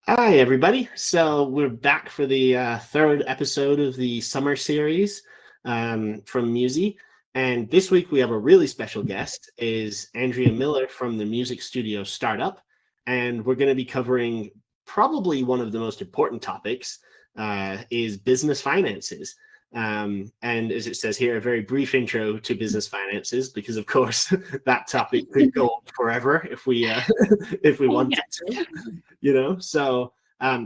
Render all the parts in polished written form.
Hi, everybody. So we're back for the third episode of the summer series from Musi. And this week we have a really special guest, is Andrea Miller from the music studio Startup. And we're going to be covering probably one of the most important topics, is business finances. And as it says here, a very brief intro to business finances, because of course that topic could go on forever if we if we wanted Yes. to. So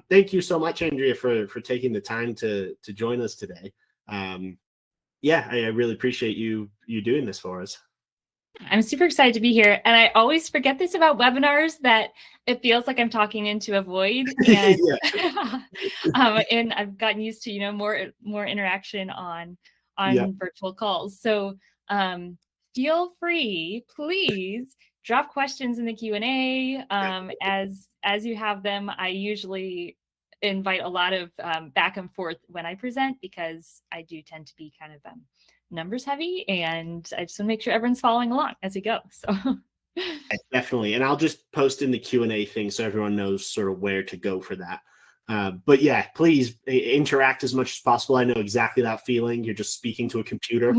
thank you so much, Andrea, for taking the time to join us today. I really appreciate you doing this for us. I'm super excited to be here. And I always forget this about webinars, that it feels like I'm talking into a void. And Yeah. and I've gotten used to, more interaction on Yeah. virtual calls. So feel free, please drop questions in the Q&A. As you have them. I usually invite a lot of back and forth when I present, because I do tend to be kind of numbers heavy, and I just want to make sure everyone's following along as we go. So Definitely. And I'll just post in the Q&A thing so everyone knows sort of where to go for that. But yeah, please interact as much as possible. I know exactly that feeling. You're just speaking to a computer.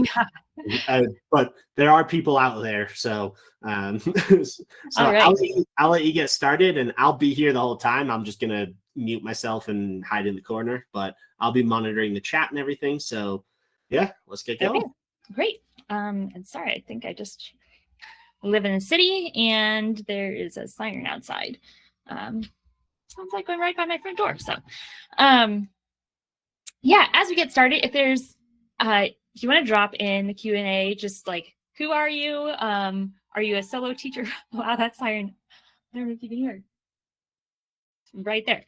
yeah. But there are people out there. So All right. I'll let you get started, and I'll be here the whole time. I'm just going to mute myself and hide in the corner, but I'll be monitoring the chat and everything. So yeah, let's get going. Okay, great. And sorry, I think I just live in a city and there is a siren outside. Sounds like going right by my front door. So yeah, as we get started, if you want to drop in the Q&A, just like, who are you? Are you a solo teacher? Wow, that siren. I don't know if you can hear. Right there.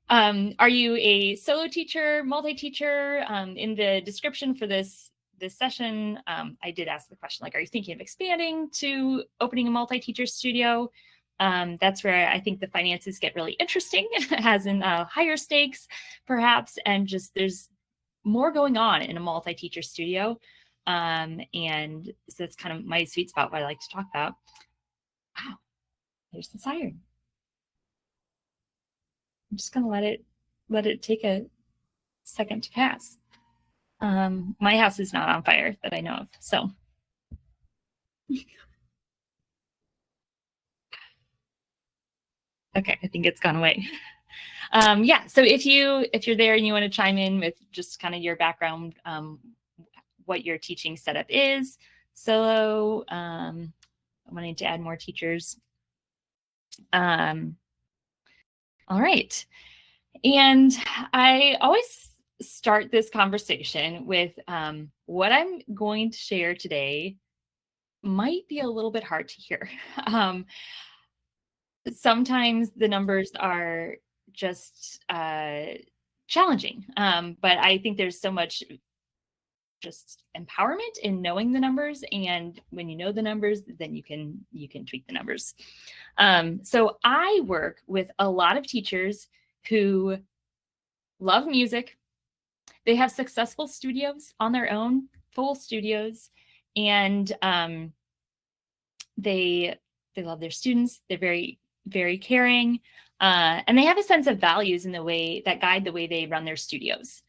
Are you a solo teacher, multi-teacher? In the description for this session, I did ask the question, like, are you thinking of expanding to opening a multi-teacher studio? That's where I think the finances get really interesting, as in higher stakes, perhaps, and just there's more going on in a multi-teacher studio. And so that's kind of my sweet spot, what I like to talk about. Wow, there's the siren. I'm just gonna let it take a second to pass. My house is not on fire that I know of, so. Okay, I think it's gone away. Yeah, so if you're there and you want to chime in with just kind of your background, what your teaching setup is, solo, wanting to add more teachers. All right. And I always start this conversation with what I'm going to share today might be a little bit hard to hear. Sometimes the numbers are just challenging, but I think there's so much just empowerment in knowing the numbers, and when you know the numbers, then you can tweak the numbers. So I work with a lot of teachers who love music. They have successful studios on their own, full studios, and they love their students. They're very, very caring, and they have a sense of values in the way that guide the way they run their studios.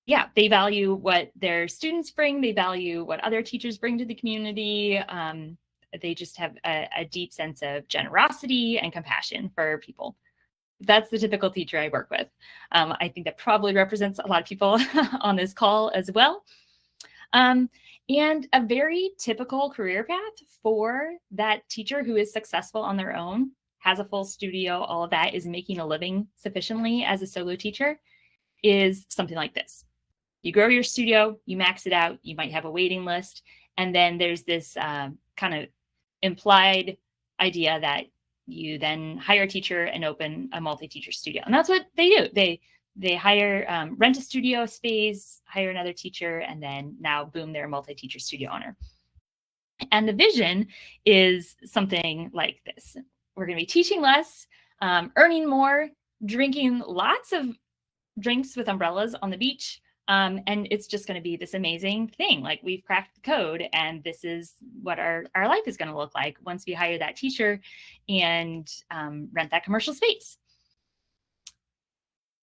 Yeah, they value what their students bring. They value what other teachers bring to the community. They just have a deep sense of generosity and compassion for people. That's the typical teacher I work with. I think that probably represents a lot of people on this call as well. And a very typical career path for that teacher who is successful on their own, has a full studio, all of that, is making a living sufficiently as a solo teacher, is something like this. You grow your studio, you max it out, you might have a waiting list, and then there's this kind of implied idea that you then hire a teacher and open a multi-teacher studio. And that's what they do. They hire, rent a studio space, hire another teacher, and then now, boom, they're a multi-teacher studio owner. And the vision is something like this. We're going to be teaching less, earning more, drinking lots of drinks with umbrellas on the beach, And it's just going to be this amazing thing. Like, we've cracked the code, and this is what our life is going to look like once we hire that teacher and rent that commercial space.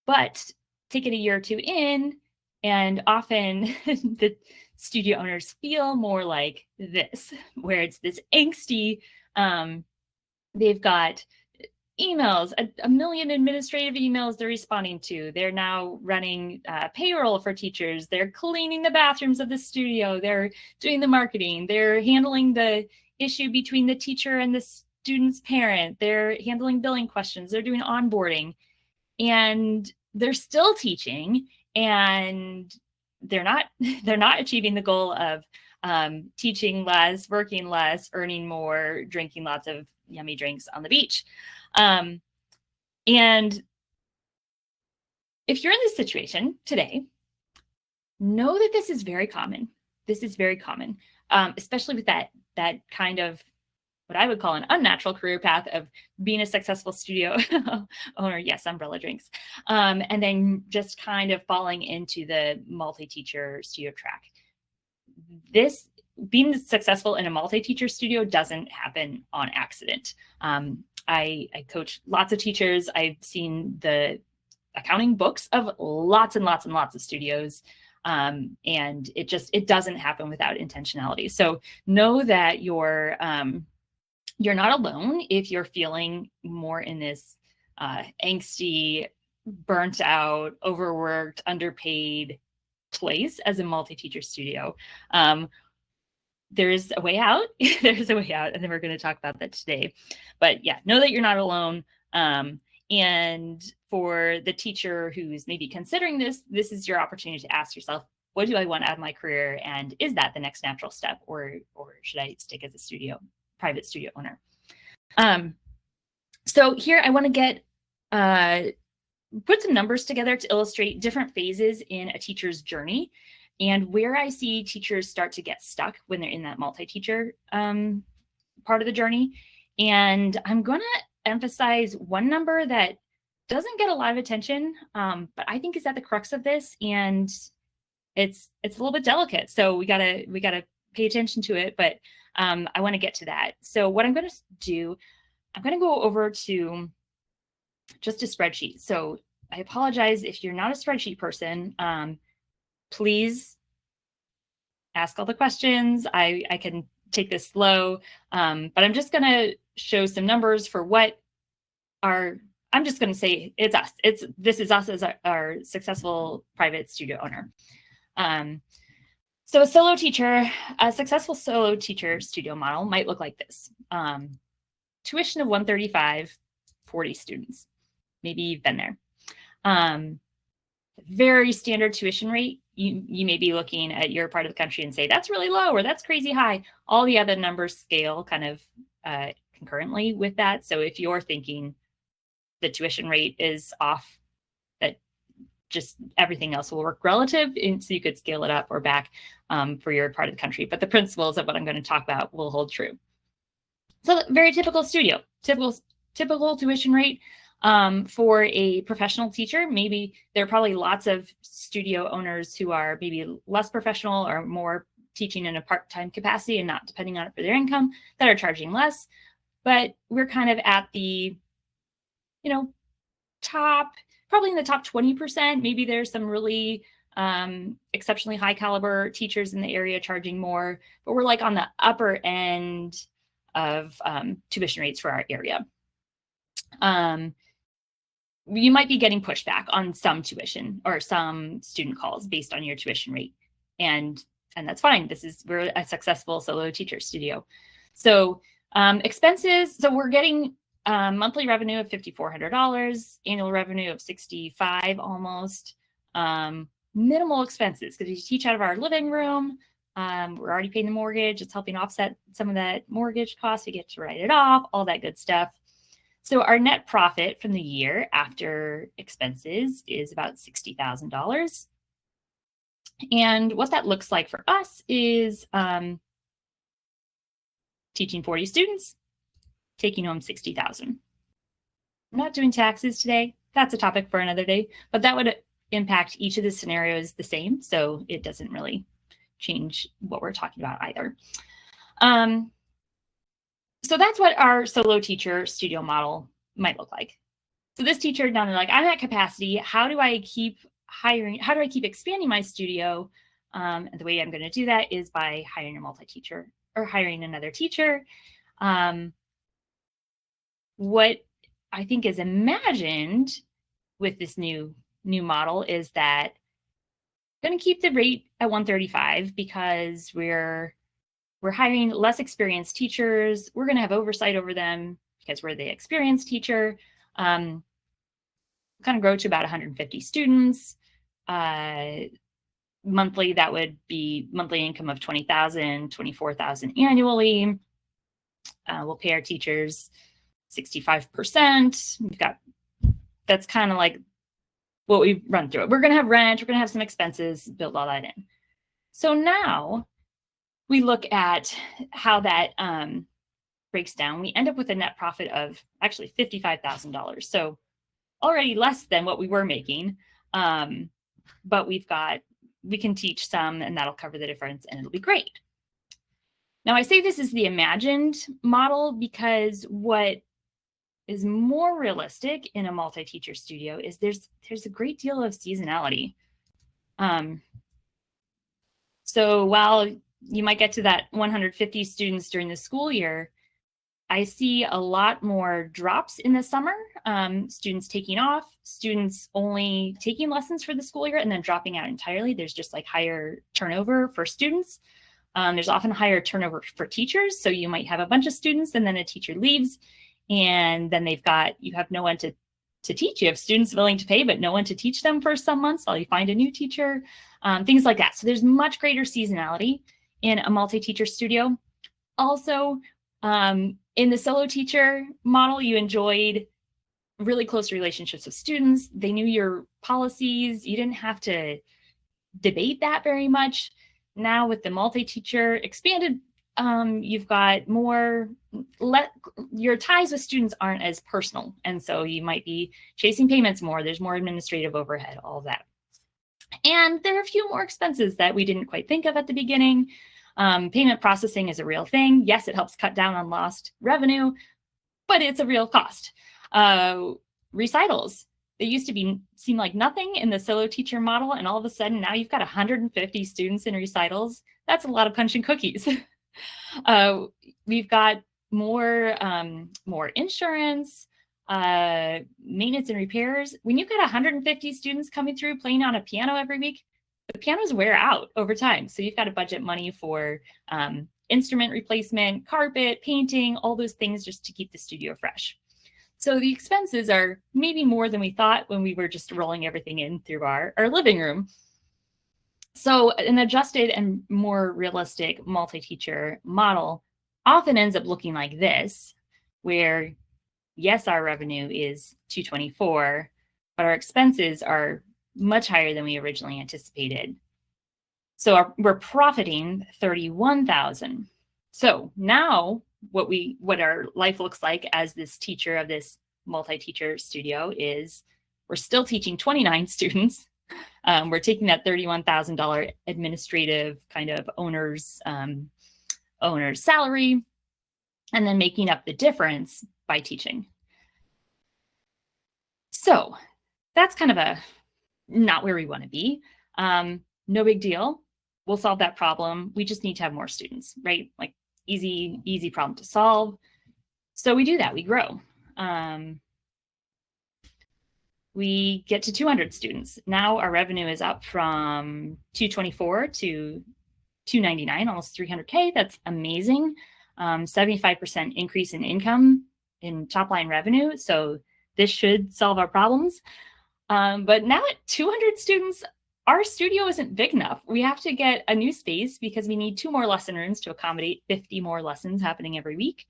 But take it a year or two in, and often the studio owners feel more like this, where it's this angsty, they've got emails, a million administrative emails they're responding to. They're now running payroll for teachers. They're cleaning the bathrooms of the studio. They're doing the marketing. They're handling the issue between the teacher and the student's parent. They're handling billing questions. They're doing onboarding. And they're still teaching, and they're not achieving the goal of teaching less, working less, earning more, drinking lots of yummy drinks on the beach. And if you're in this situation today, know that this is very common. This is very common, especially with that kind of what I would call an unnatural career path of being a successful studio owner. Yes, umbrella drinks. And then just kind of falling into the multi-teacher studio track. This being successful in a multi-teacher studio doesn't happen on accident. I coach lots of teachers. I've seen the accounting books of lots and lots and lots of studios. And it doesn't happen without intentionality. So know that you're not alone if you're feeling more in this angsty, burnt out, overworked, underpaid place as a multi-teacher studio. There's a way out. There's a way out. And then we're going to talk about that today. But yeah, know that you're not alone. And for the teacher who's maybe considering this is your opportunity to ask yourself, what do I want out of my career? And is that the next natural step? Or should I stick as a private studio owner? So here I want to get put some numbers together to illustrate different phases in a teacher's journey and where I see teachers start to get stuck when they're in that multi-teacher part of the journey. And I'm going to emphasize one number that doesn't get a lot of attention, but I think is at the crux of this, and it's a little bit delicate. So we gotta pay attention to it, but I want to get to that. So what I'm going to do, I'm going to go over to just a spreadsheet. So I apologize if you're not a spreadsheet person. Please ask all the questions. I can take this slow, but I'm just going to show some numbers for what I'm just going to say it's us. This is us as our successful private studio owner. So a successful solo teacher studio model might look like this. Tuition of $135, 40 students. Maybe you've been there. Very standard tuition rate. You may be looking at your part of the country and say, that's really low or that's crazy high. All the other numbers scale kind of concurrently with that. So if you're thinking the tuition rate is off, that just everything else will work relative, and so you could scale it up or back for your part of the country. But the principles of what I'm going to talk about will hold true. So very typical studio, typical tuition rate for a professional teacher. Maybe there are probably lots of studio owners who are maybe less professional or more teaching in a part-time capacity and not depending on it for their income that are charging less. But we're kind of at the, top, probably in the top 20%. Maybe there's some really exceptionally high caliber teachers in the area charging more, but we're like on the upper end of tuition rates for our area. You might be getting pushback on some tuition or some student calls based on your tuition rate. And that's fine. We're a successful solo teacher studio. So expenses, so we're getting monthly revenue of $5,400, annual revenue of $65 almost. Minimal expenses because we teach out of our living room. We're already paying the mortgage. It's helping offset some of that mortgage cost. We get to write it off, all that good stuff. So our net profit from the year after expenses is about $60,000. And what that looks like for us is teaching 40 students, taking home $60,000. I'm not doing taxes today. That's a topic for another day, but that would impact each of the scenarios the same, so it doesn't really change what we're talking about either. So that's what our solo teacher studio model might look like. So this teacher now they're like, I'm at capacity. How do I keep hiring? How do I keep expanding my studio? And the way I'm going to do that is by hiring a multi-teacher or hiring another teacher. What I think is imagined with this new model is that I'm going to keep the rate at 135 because we're hiring less experienced teachers. We're going to have oversight over them because we're the experienced teacher. Kind of grow to about 150 students. Monthly, that would be monthly income of $20,000, $24,000 annually. We'll pay our teachers 65%. That's kind of like what we run through it. We're going to have rent, we're going to have some expenses, build all that in. So now we look at how that breaks down. We end up with a net profit of actually $55,000. So already less than what we were making. But we can teach some and that'll cover the difference and it'll be great. Now I say this is the imagined model because what is more realistic in a multi-teacher studio is there's a great deal of seasonality. So while you might get to that 150 students during the school year, I see a lot more drops in the summer, students taking off, students only taking lessons for the school year and then dropping out entirely. There's just like higher turnover for students. There's often higher turnover for teachers. So you might have a bunch of students and then a teacher leaves and then you have no one to teach. You have students willing to pay, but no one to teach them for some months while you find a new teacher, things like that. So there's much greater seasonality in a multi-teacher studio. Also, in the solo teacher model, you enjoyed really close relationships with students. They knew your policies. You didn't have to debate that very much. Now with the multi-teacher expanded, you've got your ties with students aren't as personal. And so you might be chasing payments more. There's more administrative overhead, all of that. And there are a few more expenses that we didn't quite think of at the beginning. Payment processing is a real thing. Yes, it helps cut down on lost revenue, but it's a real cost. Recitals. They used to seem like nothing in the solo teacher model, and all of a sudden now you've got 150 students in recitals. That's a lot of punch and cookies. We've got more insurance, maintenance and repairs. When you've got 150 students coming through playing on a piano every week, the pianos wear out over time. So you've got to budget money for instrument replacement, carpet, painting, all those things just to keep the studio fresh. So the expenses are maybe more than we thought when we were just rolling everything in through our living room. So an adjusted and more realistic multi-teacher model often ends up looking like this, where yes, our revenue is $224, but our expenses are much higher than we originally anticipated. So we're profiting $31,000. So now what our life looks like as this teacher of this multi-teacher studio is we're still teaching 29 students. We're taking that $31,000 administrative kind of owner's salary and then making up the difference by teaching. So that's kind of not where we want to be. No big deal. We'll solve that problem. We just need to have more students, right? Like easy problem to solve. So we do that, we grow. We get to 200 students. Now our revenue is up from 224 to 299, almost 300K. That's amazing. 75% increase in income in top line revenue. So this should solve our problems. But now at 200 students, our studio isn't big enough. We have to get a new space because we need 2 more lesson rooms to accommodate 50 more lessons happening every week.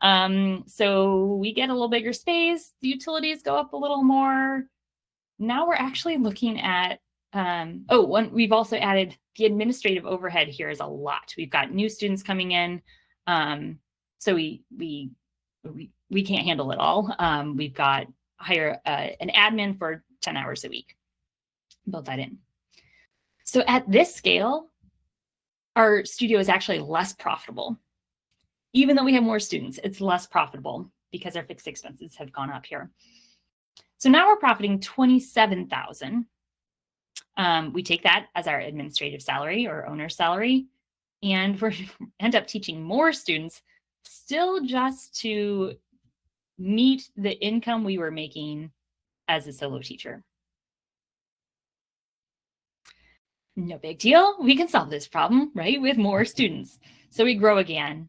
So we get a little bigger space, the utilities go up a little more. Now we're actually looking at, we've also added the administrative overhead here is a lot. We've got new students coming in. So we can't handle it all. We've got hire an admin for 10 hours a week. build that in. So at this scale, our studio is actually less profitable. Even though we have more students, it's less profitable because our fixed expenses have gone up here. So now we're profiting $27,000. We take that as our administrative salary or owner's salary, and we end up teaching more students, still just to meet the income we were making as a solo teacher. No big deal. We can solve this problem, right, with more students. So we grow again.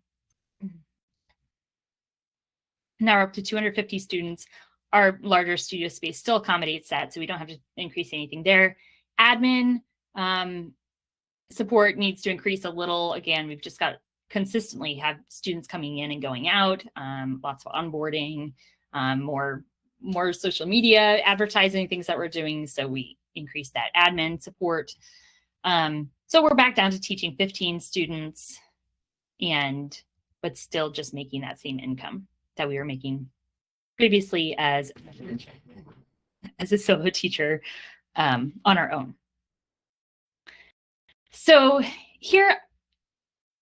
Now we're up to 250 students. Our larger studio space still accommodates that, so we don't have to increase anything there. Admin support needs to increase a little. Again, we've just got consistently have students coming in and going out, lots of onboarding, more social media advertising, things that we're doing. So we increase that admin support. So we're back down to teaching 15 students, but still just making that same income that we were making previously as a solo teacher on our own. So here,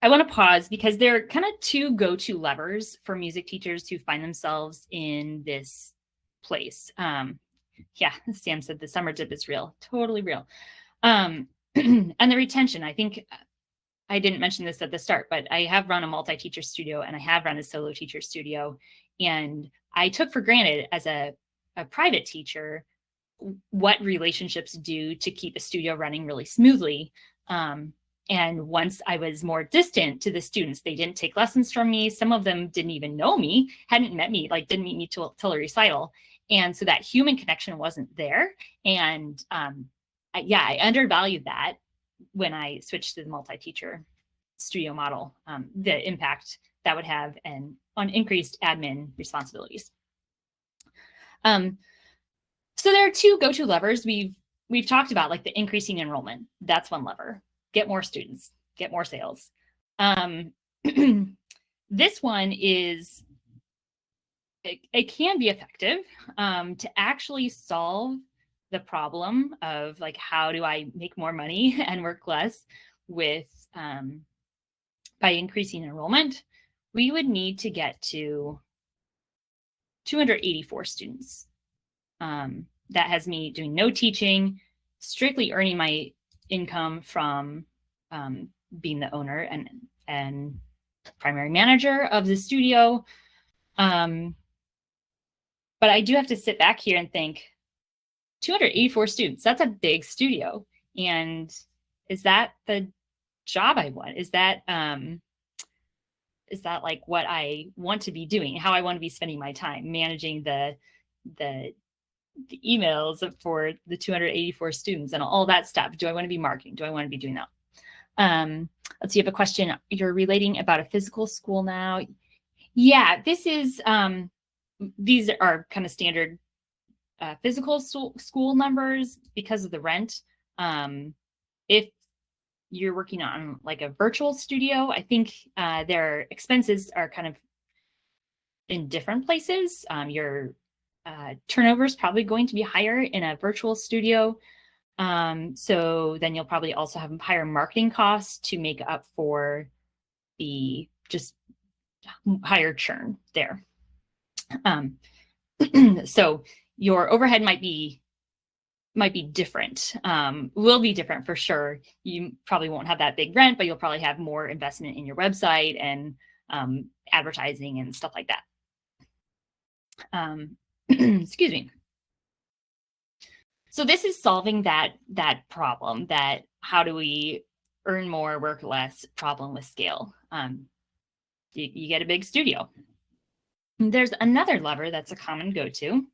I want to pause because there are kind of two go-to levers for music teachers who find themselves in this place. Yeah, Sam said the summer dip is real, totally real. And the retention, I think I didn't mention this at the start, but I have run a multi-teacher studio and I have run a solo teacher studio. And I took for granted as a private teacher what relationships do to keep a studio running really smoothly. And once I was more distant to the students, they didn't take lessons from me. Some of them didn't even know me, hadn't met me, like didn't meet me till a recital. And so that human connection wasn't there. And I undervalued that when I switched to the multi-teacher studio model, the impact that would have on increased admin responsibilities. So there are two go-to levers we've talked about, like the increasing enrollment. That's one lever. Get more students, get more sales. This one is, it can be effective to actually solve the problem of like, how do I make more money and work less with by increasing enrollment. We would need to get to 284 students. That has me doing no teaching, strictly earning my income from being the owner and primary manager of the studio. But I do have to sit back here and think, 284 students, that's a big studio. And is that the job I want? Is that like what I want to be doing, how I want to be spending my time, managing the emails for the 284 students and all that stuff? Do I want to be marketing? Do I want to be doing that? Let's see, you have a question. You're relating about a physical school now. Yeah, this is, these are kind of standard physical school numbers because of the rent. If you're working on like a virtual studio, I think their expenses are kind of in different places. Your turnover is probably going to be higher in a virtual studio. So then you'll probably also have higher marketing costs to make up for the just higher churn there. So your overhead might be different, will be different for sure. You probably won't have that big rent, but you'll probably have more investment in your website and advertising and stuff like that. Excuse me. So this is solving that problem, that how do we earn more, work less problem with scale. You get a big studio. There's another lever that's a common go-to,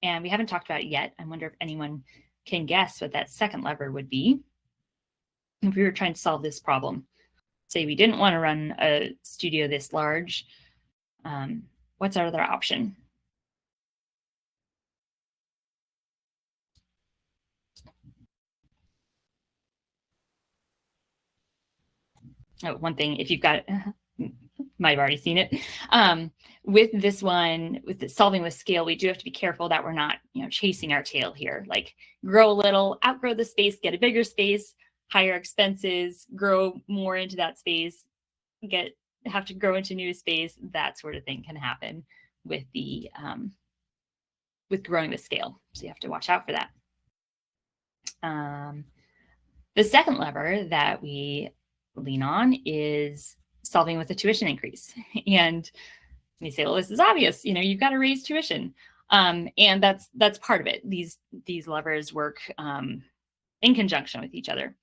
and we haven't talked about it yet. I wonder if anyone can guess what that second lever would be if we were trying to solve this problem. Say we didn't want to run a studio this large. What's our other option? Oh, one thing, if you've got might have already seen it. With this one, with the solving with scale, we do have to be careful that we're not, chasing our tail here. Like grow a little, outgrow the space, get a bigger space, higher expenses, grow more into that space, have to grow into new space. That sort of thing can happen with the with growing the scale. So you have to watch out for that. The second lever that we lean on is solving with a tuition increase. And you say, well, this is obvious, you've got to raise tuition. And that's part of it. These levers work in conjunction with each other.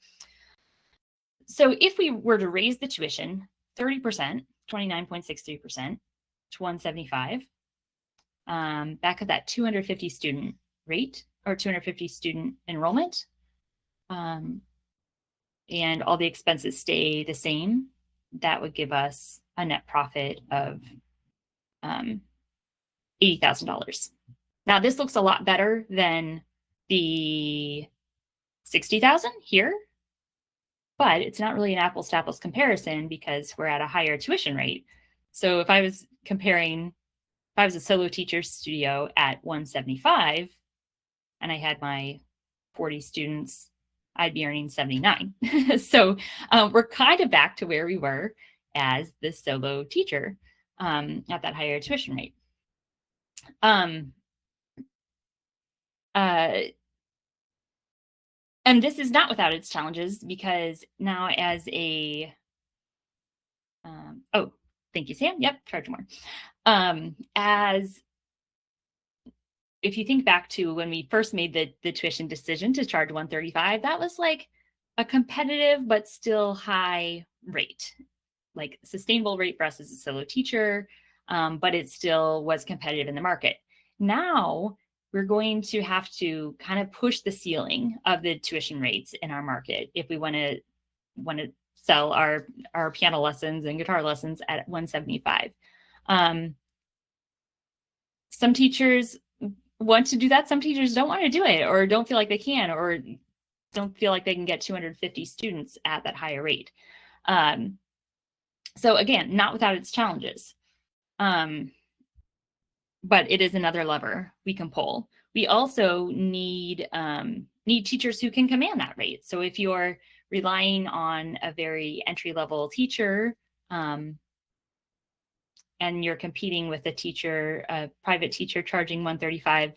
So if we were to raise the tuition 30%, 29.63% to 175, back at that 250 student rate or 250 student enrollment, and all the expenses stay the same, that would give us a net profit of $80,000. Now, this looks a lot better than the 60,000 here, but it's not really an apples to apples comparison because we're at a higher tuition rate. So if I was a solo teacher studio at 175 and I had my 40 students, I'd be earning 79. So we're kind of back to where we were as the solo teacher at that higher tuition rate. And this is not without its challenges, because now as a, oh, thank you, Sam. Yep, charge more. As if you think back to when we first made the tuition decision to charge 135, that was like a competitive but still high rate, like sustainable rate for us as a solo teacher, but it still was competitive in the market. Now we're going to have to kind of push the ceiling of the tuition rates in our market if we want to sell our piano lessons and guitar lessons at 175. Some teachers want to do that. Some teachers don't want to do it, or don't feel like they can, or don't feel like they can get 250 students at that higher rate. So again, not without its challenges. But it is another lever we can pull. We also need teachers who can command that rate. So if you're relying on a very entry-level teacher, and you're competing with a private teacher charging 135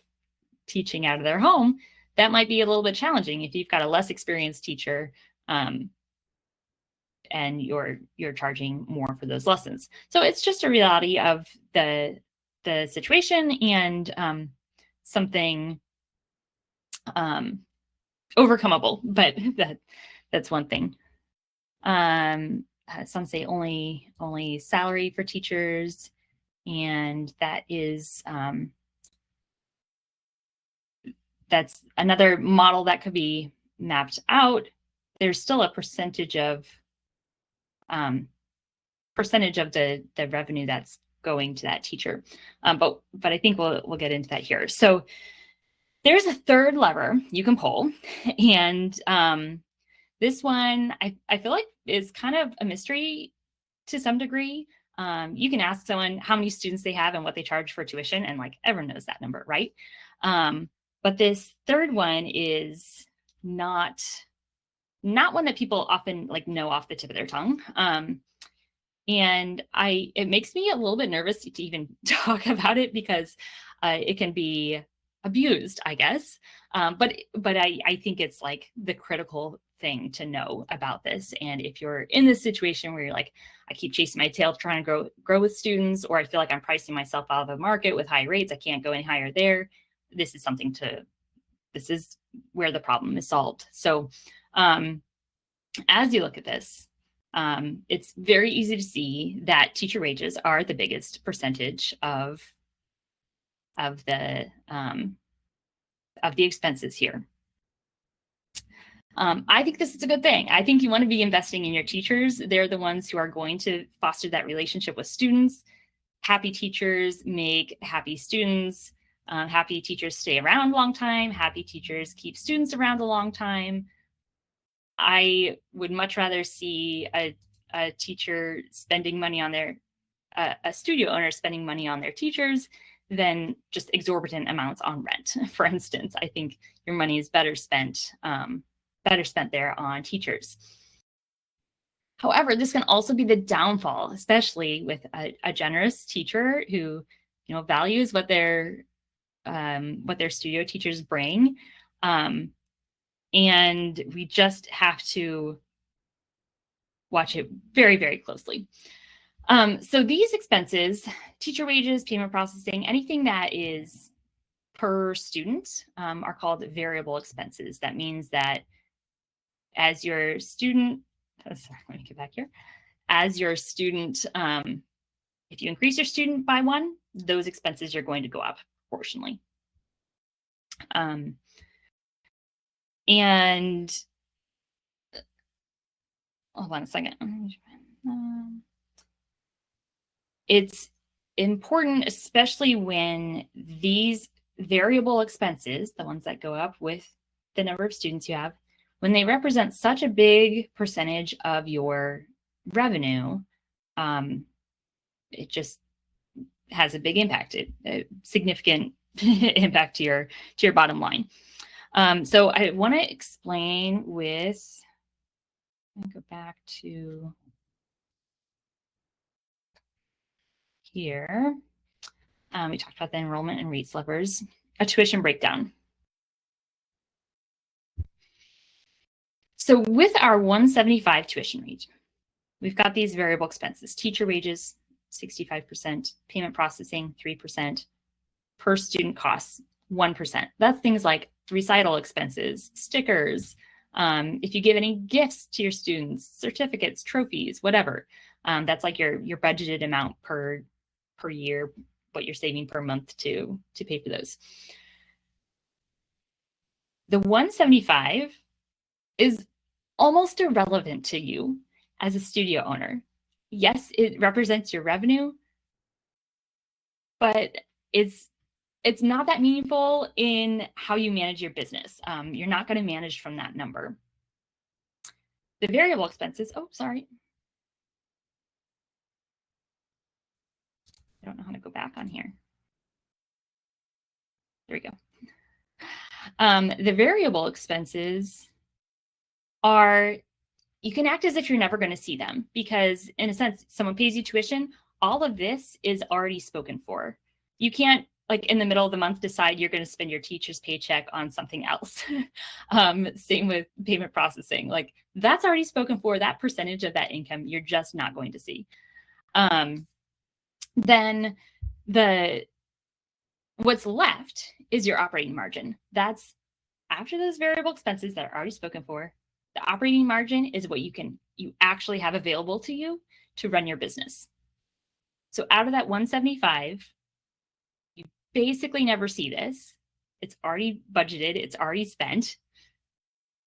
teaching out of their home, that might be a little bit challenging if you've got a less experienced teacher and you're charging more for those lessons. So it's just a reality of the situation, and something overcomeable, but that's one thing. Some say only salary for teachers, and that is that's another model that could be mapped out. There's still a percentage of the revenue that's going to that teacher, but I think we'll get into that here. So there's a third lever you can pull, and this one I feel like is kind of a mystery to some degree. You can ask someone how many students they have and what they charge for tuition, and like everyone knows that number, right? But this third one is not one that people often like know off the tip of their tongue. And it makes me a little bit nervous to even talk about it, because it can be abused, I guess. But I think it's like the critical thing to know about this. And if you're in this situation where you're like, I keep chasing my tail trying to grow with students, or I feel like I'm pricing myself out of the market with high rates, I can't go any higher there. This is where the problem is solved. So as you look at this, it's very easy to see that teacher wages are the biggest percentage of the expenses here. I think this is a good thing. I think you want to be investing in your teachers. They're the ones who are going to foster that relationship with students. Happy teachers make happy students. Happy teachers stay around a long time. Happy teachers keep students around a long time. I would much rather see a teacher spending money on their a studio owner spending money on their teachers than just exorbitant amounts on rent. For instance, I think your money is better spent there on teachers. However, this can also be the downfall, especially with a generous teacher who, values what their studio teachers bring. And we just have to watch it very, very closely. So these expenses, teacher wages, payment processing, anything that is per student are called variable expenses. That means that as your student, sorry, let me get back here. As your student, if you increase your student by one, those expenses are going to go up proportionally. And hold on a second. It's important, especially when these variable expenses, the ones that go up with the number of students you have, when they represent such a big percentage of your revenue, it just has a big impact, a significant impact to your bottom line. So I want to explain with, let me go back to here. We talked about the enrollment and rates levers, a tuition breakdown. So with our 175 tuition rate, we've got these variable expenses: teacher wages, 65%, payment processing, 3%, per student costs, 1%. That's things like recital expenses, stickers, if you give any gifts to your students, certificates, trophies, whatever. That's like your budgeted amount per year, what you're saving per month to pay for those. The 175 is almost irrelevant to you as a studio owner. Yes, it represents your revenue, but it's not that meaningful in how you manage your business. You're not going to manage from that number. The variable expenses, oh, sorry. I don't know how to go back on here. There we go. The variable expenses are, you can act as if you're never going to see them, because in a sense, someone pays you tuition, all of this is already spoken for. You can't, like, in the middle of the month, decide you're going to spend your teacher's paycheck on something else. Same with payment processing. Like, that's already spoken for. That percentage of that income, you're just not going to see. Then what's left is your operating margin. That's after those variable expenses that are already spoken for. The operating margin is what you actually have available to you to run your business. So out of that 175, you basically never see this. It's already budgeted. It's already spent.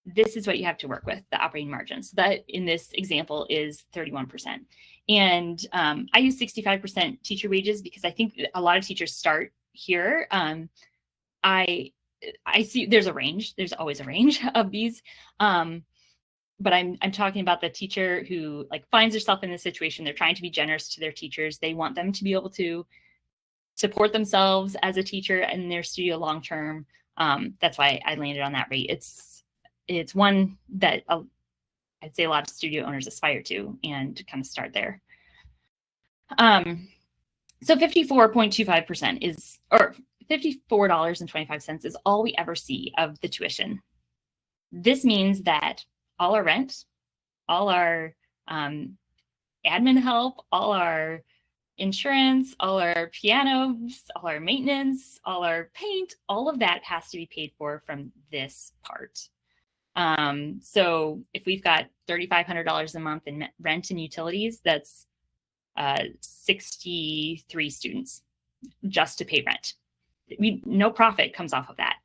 This is what you have to work with, the operating margin. So that in this example is 31%. And I use 65% teacher wages because I think a lot of teachers start here. I see there's a range. There's always a range of these. But I'm talking about the teacher who, like, finds herself in this situation. They're trying to be generous to their teachers. They want them to be able to support themselves as a teacher in their studio long term. That's why I landed on that rate. It's one that I'd say a lot of studio owners aspire to, and kind of start there. So 54.25% is, or $54.25 is all we ever see of the tuition. This means that all our rent, all our admin help, all our insurance, all our pianos, all our maintenance, all our paint, all of that has to be paid for from this part. So if we've got $3,500 a month in rent and utilities, that's 63 students just to pay rent. No profit comes off of that.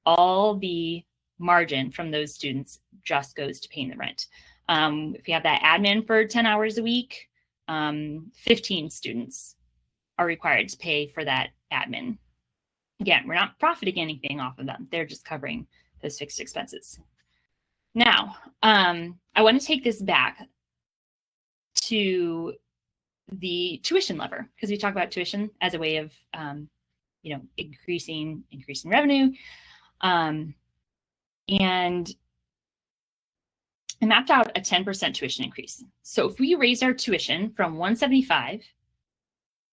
All the margin from those students just goes to paying the rent. If you have that admin for 10 hours a week, 15 students are required to pay for that admin. Again, we're not profiting anything off of them. They're just covering those fixed expenses. Now, I want to take this back to the tuition lever, because we talk about tuition as a way of increasing revenue. And I mapped out a 10% tuition increase. So if we raised our tuition from 175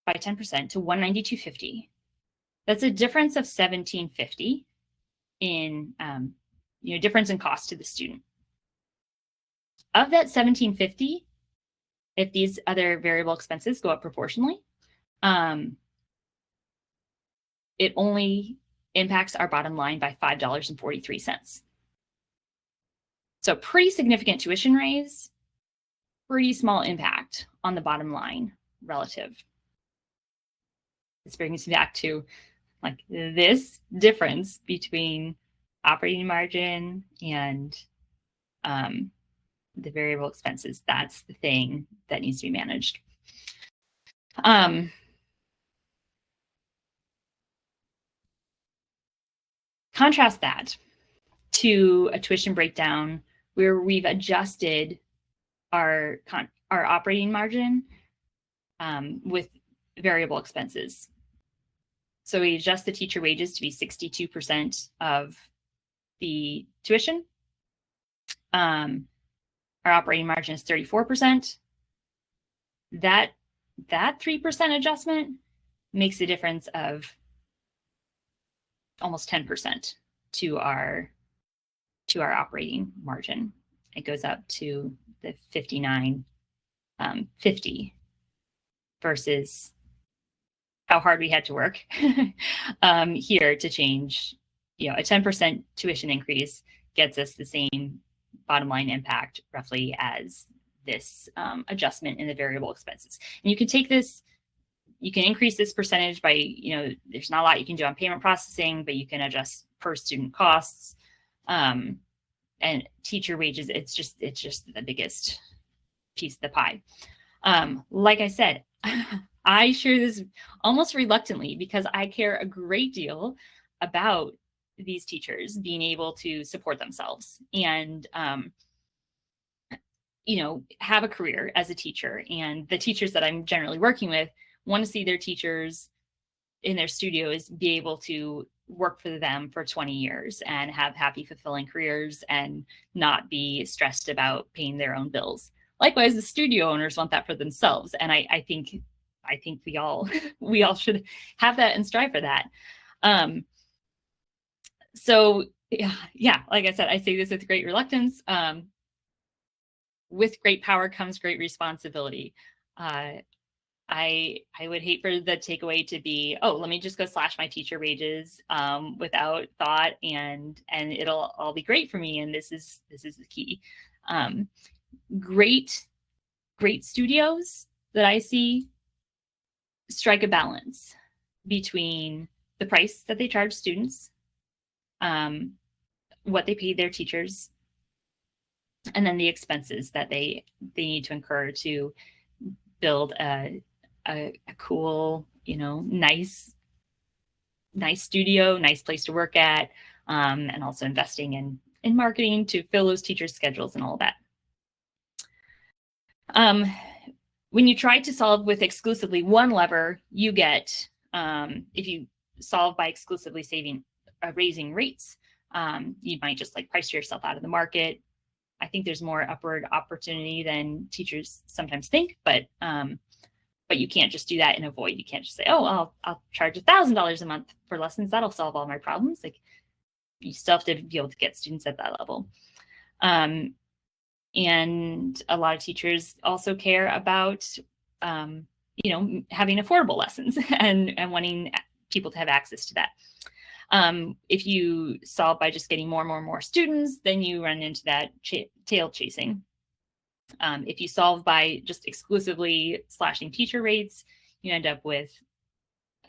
by 10% to 192.50, that's a difference of 17.50 in difference in cost to the student. Of that 17.50, if these other variable expenses go up proportionally, it only impacts our bottom line by $5.43. So pretty significant tuition raise, pretty small impact on the bottom line relative. This brings me back to like this difference between operating margin and the variable expenses. That's the thing that needs to be managed. Contrast that to a tuition breakdown where we've adjusted our operating margin with variable expenses. So we adjust the teacher wages to be 62% of the tuition. Our operating margin is 34%. That 3% adjustment makes a difference of almost 10% to our operating margin. It goes up to the 59.50 versus how hard we had to work here to change. A 10% tuition increase gets us the same bottom line impact roughly as this adjustment in the variable expenses. And you can take this, you can increase this percentage by, there's not a lot you can do on payment processing, but you can adjust per student costs and teacher wages. It's just the biggest piece of the pie. Like I said, I share this almost reluctantly because I care a great deal about these teachers being able to support themselves and, have a career as a teacher. And the teachers that I'm generally working with want to see their teachers in their studios be able to work for them for 20 years and have happy, fulfilling careers and not be stressed about paying their own bills. Likewise, the studio owners want that for themselves. And I think we all should have that and strive for that. So yeah, like I said, I say this with great reluctance. With great power comes great responsibility. I would hate for the takeaway to be, oh, let me just go slash my teacher wages without thought, and it'll all be great for me. And this is the key. Great studios that I see strike a balance between the price that they charge students, what they pay their teachers, and then the expenses that they need to incur to build a cool, nice studio, nice place to work at, and also investing in marketing to fill those teachers' schedules and all of that. When you try to solve with exclusively one lever, you get, if you solve by exclusively raising rates, you might just price yourself out of the market. I think there's more upward opportunity than teachers sometimes think, but you can't just do that in a void. You can't just say, oh, I'll charge $1,000 a month for lessons. That'll solve all my problems. You still have to be able to get students at that level. And a lot of teachers also care about, having affordable lessons and wanting people to have access to that. If you solve by just getting more and more students, then you run into that tail chasing. If you solve by just exclusively slashing teacher rates, you end up with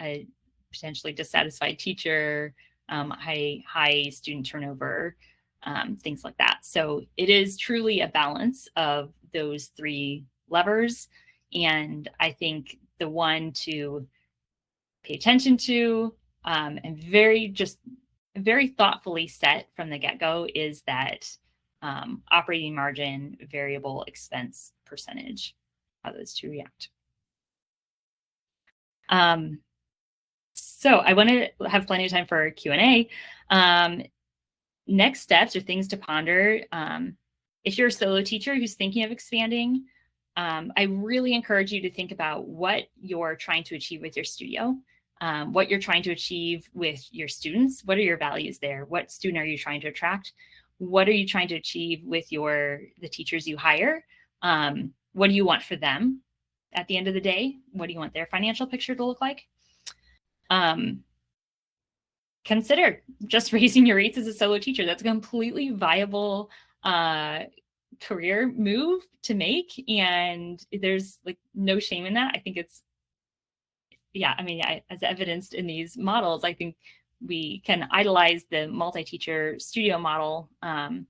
a potentially dissatisfied teacher, high student turnover, things like that. So it is truly a balance of those three levers. And I think the one to pay attention to and very thoughtfully set from the get-go is that operating margin, variable expense percentage, how those two react. So I want to have plenty of time for Q&A. Next steps or things to ponder. If you're a solo teacher who's thinking of expanding, I really encourage you to think about what you're trying to achieve with your studio, what you're trying to achieve with your students. What are your values there? What student are you trying to attract? What are you trying to achieve with the teachers you hire? What do you want for them at the end of the day? What do you want their financial picture to look like? Consider just raising your rates as a solo teacher. That's a completely viable career move to make, and there's like no shame in that. I think it's, yeah, I mean, as evidenced in these models, I think we can idolize the multi-teacher studio model, and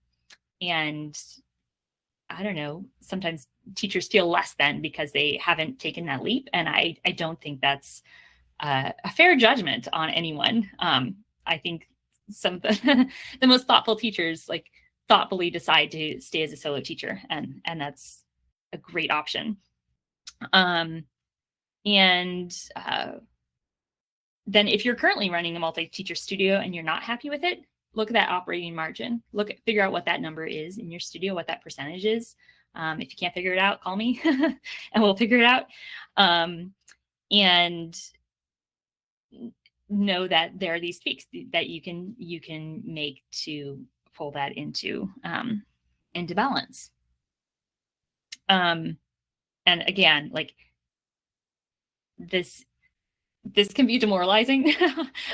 I don't know, sometimes teachers feel less than because they haven't taken that leap, and I don't think that's a fair judgment on anyone. I think some of the, the most thoughtful teachers like thoughtfully decide to stay as a solo teacher, and that's a great option. Then if you're currently running a multi-teacher studio and you're not happy with it, look at that operating margin. Figure out what that number is in your studio, what that percentage is. If you can't figure it out, call me and we'll figure it out. And know that there are these tweaks that you can make to pull that into balance. And again, like this can be demoralizing.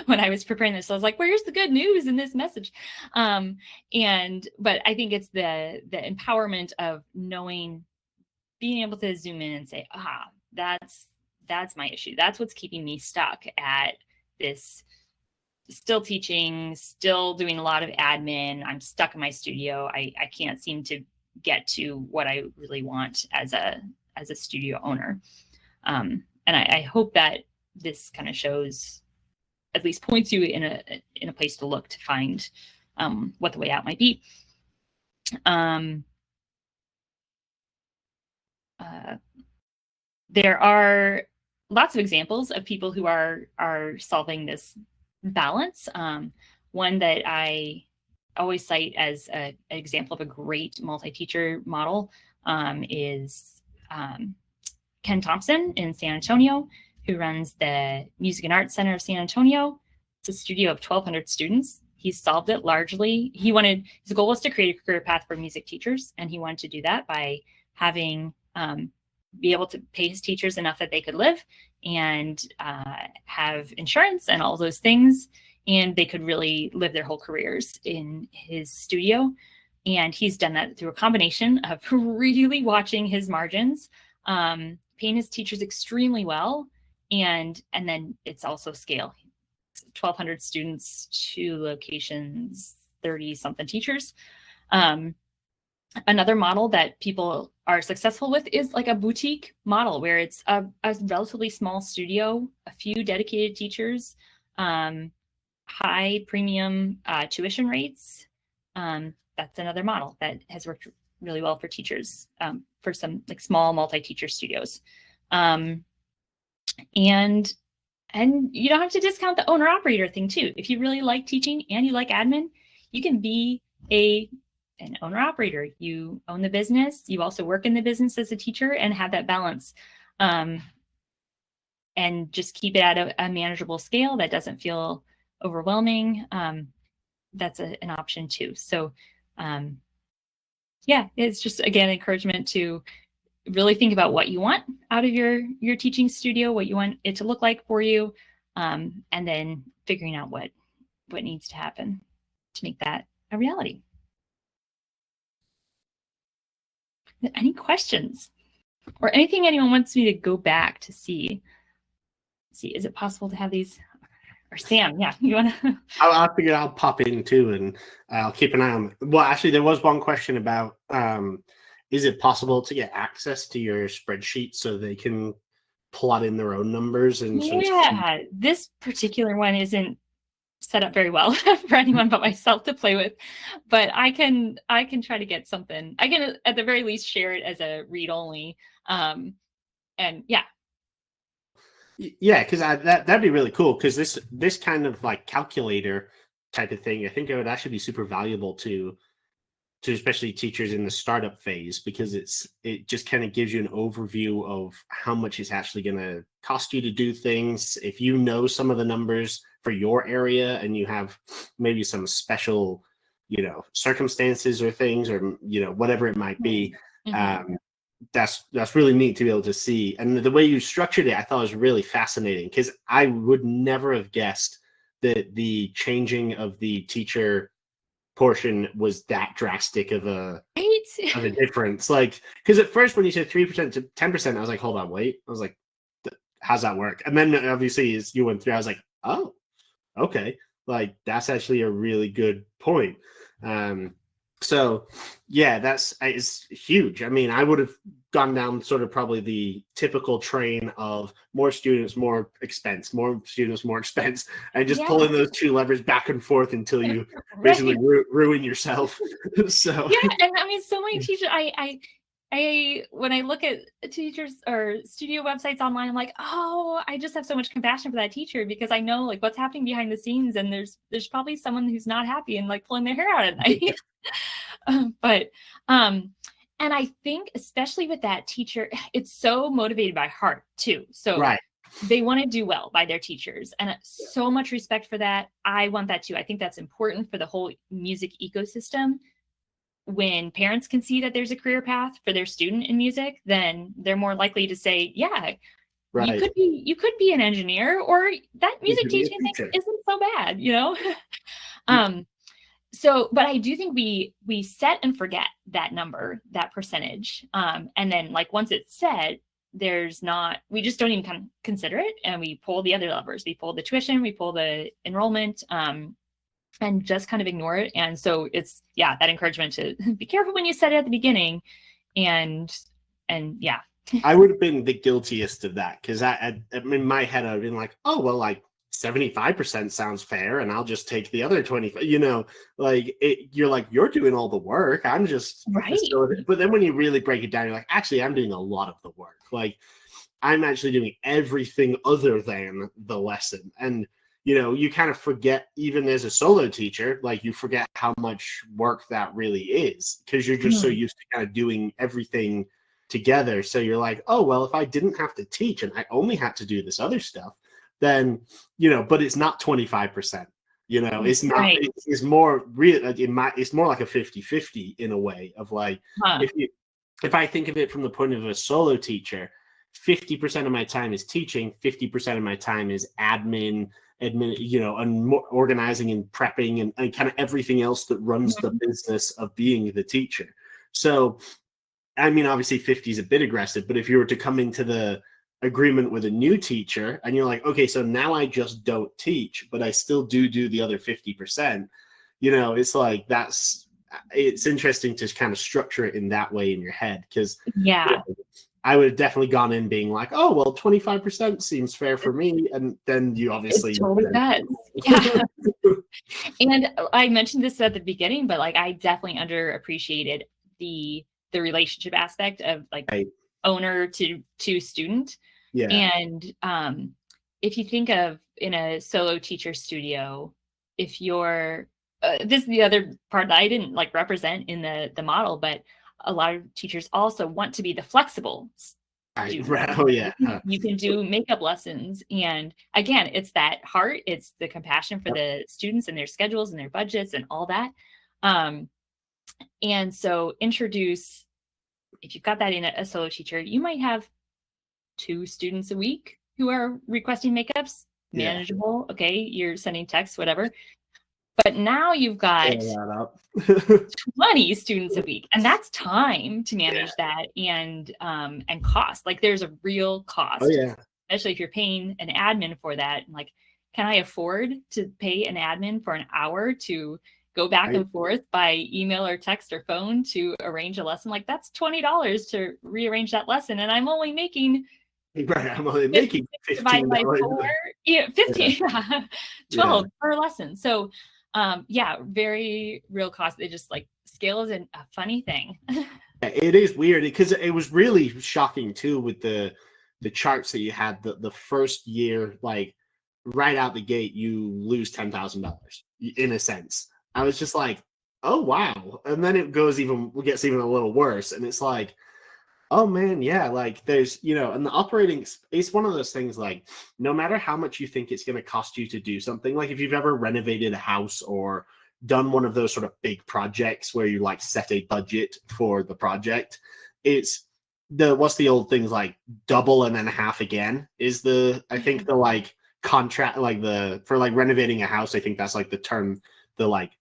When I was preparing this, I was like, where's the good news in this message? But I think it's the empowerment of knowing, being able to zoom in and say, that's my issue. That's what's keeping me stuck at this, still teaching, still doing a lot of admin. I'm stuck in my studio. I can't seem to get to what I really want as a studio owner. And I hope that this kind of shows, at least points you in a place to look to find what the way out might be. There are lots of examples of people who are solving this balance. One that I always cite as an example of a great multi-teacher model is Ken Thompson in San Antonio, who runs the Music and Arts Center of San Antonio. It's a studio of 1,200 students. He's solved it largely. His goal was to create a career path for music teachers, and he wanted to do that by having be able to pay his teachers enough that they could live and have insurance and all those things, and they could really live their whole careers in his studio. And he's done that through a combination of really watching his margins, paying his teachers extremely well, and then it's also scale. 1,200 students, 2 locations, 30-something teachers. Another model that people are successful with is like a boutique model where it's a relatively small studio, a few dedicated teachers, high premium tuition rates. That's another model that has worked really well for teachers, for some like small multi-teacher studios. And you don't have to discount the owner operator thing too. If you really like teaching and you like admin, you can be an owner operator. You own the business. You also work in the business as a teacher and have that balance, and just keep it at a manageable scale that doesn't feel overwhelming. That's an option too. So yeah, it's just, again, encouragement to really think about what you want out of your teaching studio, what you want it to look like for you, and then figuring out what needs to happen to make that a reality. Any questions or anything anyone wants me to go back to see? Is it possible to have these? Or Sam, yeah, you want to? I figure I'll pop in too, and I'll keep an eye on it. Well, actually, there was one question about, is it possible to get access to your spreadsheet so they can plot in their own numbers? And yeah, this particular one isn't set up very well for anyone but myself to play with, but I can try to get something. I can at the very least share it as a read only, and yeah. Yeah, because that'd be really cool. Because this kind of like calculator type of thing, I think it would actually be super valuable to especially teachers in the startup phase, because it just kind of gives you an overview of how much it's actually going to cost you to do things. If you know some of the numbers for your area and you have maybe some special, circumstances or things, or whatever it might be, Mm-hmm. that's really neat to be able to see. And the way you structured it, I thought was really fascinating, because I would never have guessed that the changing of the teacher portion was that drastic of a Right? difference. Like, because at first when you said 3% to 10%, I was like, hold on, wait. I was like, how's that work? And then obviously as you went through, I was like, oh, okay. Like, that's actually a really good point. Um, so yeah, it's huge. I mean, I would have gone down sort of probably the typical train of more students, more expense, more students, more expense, and just Yeah. pulling those two levers back and forth until you basically Right. ruin yourself. So Yeah, and I mean, so many teachers. I when I look at teachers or studio websites online, I'm like, oh, I just have so much compassion for that teacher, because I know like what's happening behind the scenes, and there's probably someone who's not happy and like pulling their hair out at night. But and I think especially with that teacher, it's so motivated by heart too. So right, they want to do well by their teachers, and so much respect for that. I want that too. I think that's important for the whole music ecosystem. When parents can see that there's a career path for their student in music, then they're more likely to say, yeah, right. you could be an engineer, or that You music could be a teaching thing teacher. isn't so bad, So, but I do think we set and forget that number, that percentage. And then like once it's set, we just don't even kind of consider it, and we pull the other levers. We pull the tuition, we pull the enrollment, and just kind of ignore it. And so it's, yeah, that encouragement to be careful when you set it at the beginning. And yeah. I would have been the guiltiest of that, because in my head I've been like, oh well, like 75% sounds fair, and I'll just take the other 20. Like you're like, you're doing all the work. I'm just Right. But then when you really break it down, you're like, actually, I'm doing a lot of the work. Like, I'm actually doing everything other than the lesson. And you kind of forget, even as a solo teacher, like you forget how much work that really is, because you're just so used to kind of doing everything together. So you're like, oh well, if I didn't have to teach and I only had to do this other stuff, then but it's not 25%. It's not. Right. It's more real. It's more like a 50-50 in a way of like, Huh. if I think of it from the point of a solo teacher, 50% of my time is teaching, 50% of my time is admin, and more organizing and prepping, and kind of everything else that runs the business of being the teacher. So, I mean, obviously 50 is a bit aggressive, but if you were to come into the agreement with a new teacher and you're like, okay, so now I just don't teach, but I still do the other 50%, it's like, it's interesting to kind of structure it in that way in your head, because Yeah. I would have definitely gone in being like, oh well, 25% seems fair for me, and then you It obviously totally does. Yeah. And I mentioned this at the beginning, but like I definitely underappreciated the relationship aspect of like Right. owner to student. Yeah. And if you think of in a solo teacher studio, if you're this is the other part that I didn't like represent in the model, but a lot of teachers also want to be the flexible student. Right. Oh yeah. You can do makeup lessons. And again, it's that heart, it's the compassion for Yep. the students and their schedules and their budgets and all that. Um, and so if you've got that in a solo teacher, you might have 2 students a week who are requesting makeups, Yeah. manageable. Okay, you're sending texts, whatever. But now you've got Fill that up. 20 students a week, and that's time to Yeah. manage that, and cost. Like there's a real Oh cost, yeah. especially if you're paying an admin for that. Like, can I afford to pay an admin for an hour to go back Right. and forth by email or text or phone to arrange a lesson? Like that's $20 to rearrange that lesson, and I'm only making Right. I'm only 56 making divided by $15. 4, yeah, 15, Yeah. 12 per lesson. So yeah, very real cost. It just like scale is a funny thing. It is weird, because it was really shocking too with the the charts that you had the first year, like right out the gate, you lose $10,000 in a sense. I was just like, oh wow. And then it gets even a little worse. And it's like, oh man, yeah, like there's, and the operating, it's one of those things, like no matter how much you think it's going to cost you to do something, like if you've ever renovated a house or done one of those sort of big projects where you like set a budget for the project, it's what's the old things, like double and then half again is I think the like contract, like for like renovating a house, I think that's like the term, the like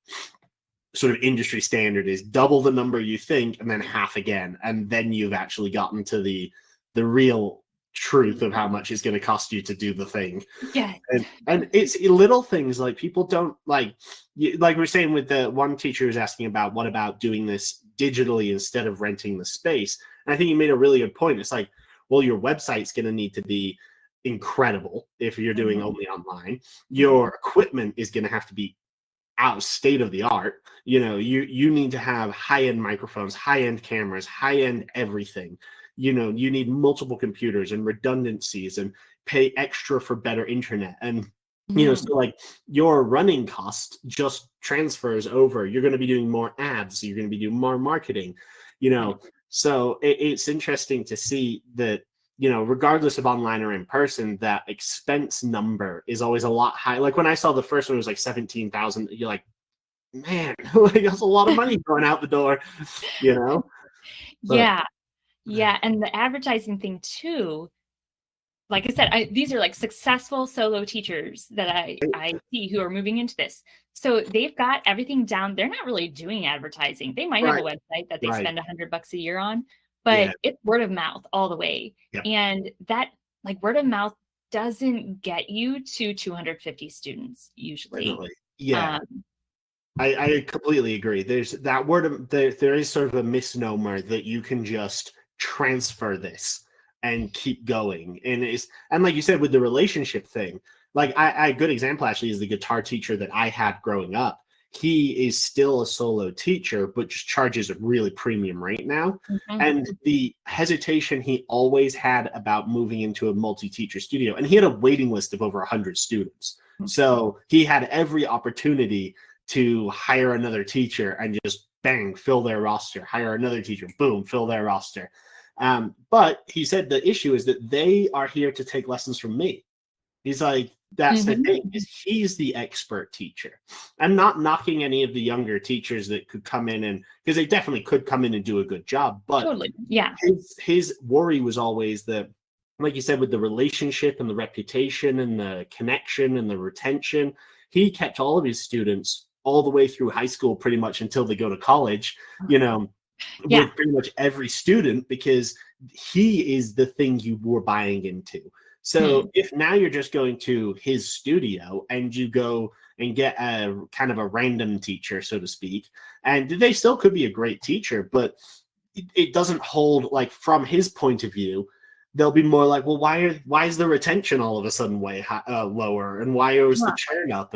sort of industry standard is double the number you think and then half again, and then you've actually gotten to the real truth of how much it's going to cost you to do the thing. Yes. And it's little things, like people don't like we're saying with the one teacher who's asking about what about doing this digitally instead of renting the space. And I think you made a really good point. It's like, well, your website's going to need to be incredible if you're doing only online. Your equipment is going to have to be out state of the art. You need to have high-end microphones, high-end cameras, high-end everything. You need multiple computers and redundancies and pay extra for better internet. And so like your running cost just transfers over. You're going to be doing more ads, you're going to be doing more marketing, so it's interesting to see that, regardless of online or in person, that expense number is always a lot higher. Like when I saw the first one, it was like 17,000. You're like, man, like that's a lot of money going out the door, But, yeah. And the advertising thing too, like I said, these are like successful solo teachers that I see who are moving into this. So they've got everything down. They're not really doing advertising. They might have a website that they spend $100 a year on, but it's word of mouth all the way. Yep. And that, like, word of mouth doesn't get you to 250 students usually. Definitely. Yeah. I completely agree. There's that there is sort of a misnomer that you can just transfer this and keep going. And like you said, with the relationship thing, like a good example actually is the guitar teacher that I had growing up. He is still a solo teacher, but just charges a really premium rate now. And the hesitation he always had about moving into a multi-teacher studio, and he had a waiting list of over 100 students. So he had every opportunity to hire another teacher and just bang, fill their roster, hire another teacher, boom, fill their roster. But he said the issue is that they are here to take lessons from me. He's like, that's the thing, is he's the expert teacher. I'm not knocking any of the younger teachers that could come in, and because they definitely could come in and do a good job, but totally. Yeah. His worry was always that, like you said, with the relationship and the reputation and the connection and the retention, he kept all of his students all the way through high school, pretty much until they go to college, with pretty much every student, because he is the thing you were buying into. So if now you're just going to his studio and you go and get a kind of a random teacher, so to speak, and they still could be a great teacher, but it doesn't hold, like from his point of view, they'll be more like, well, why is the retention all of a sudden way lower, and why is the churn up?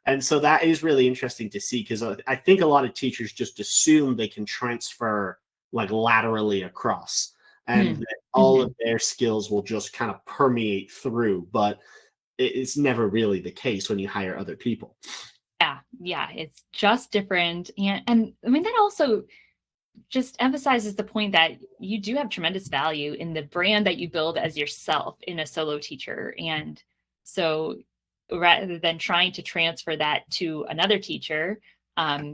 And so that is really interesting to see, because I think a lot of teachers just assume they can transfer like laterally across, and that all of their skills will just kind of permeate through, but it's never really the case when you hire other people. Yeah, it's just different. And I mean, that also just emphasizes the point that you do have tremendous value in the brand that you build as yourself in a solo teacher. And so rather than trying to transfer that to another teacher,